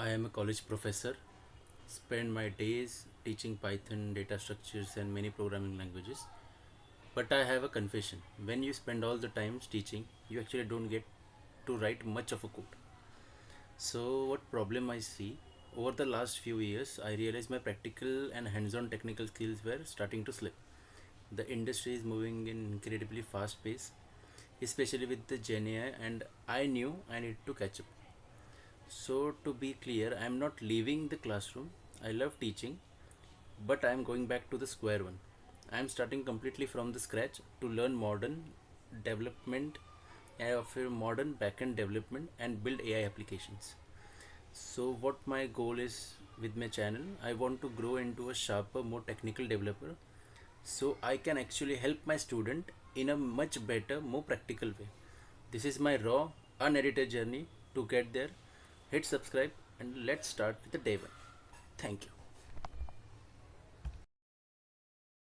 I am a college professor, spend my days teaching Python, data structures, and many programming languages. But I have a confession. When you spend all the time teaching, you actually don't get to write much of a code. So, what problem I see? Over the last few years, I realized my practical and hands on technical skills were starting to slip. The industry is moving in incredibly fast pace, especially with the Gen AI, and I knew I need to catch up. So, to be clear, I am not leaving the classroom. I love teaching, but I am going back to the square one. I am starting completely from the scratch to learn modern development of a modern backend development and build AI applications. So, what my goal is with my channel, I want to grow into a sharper, more technical developer so I can actually help my student in a much better, more practical way. This is my raw, unedited journey to get there. Hit subscribe and let's start with the day one. Thank you.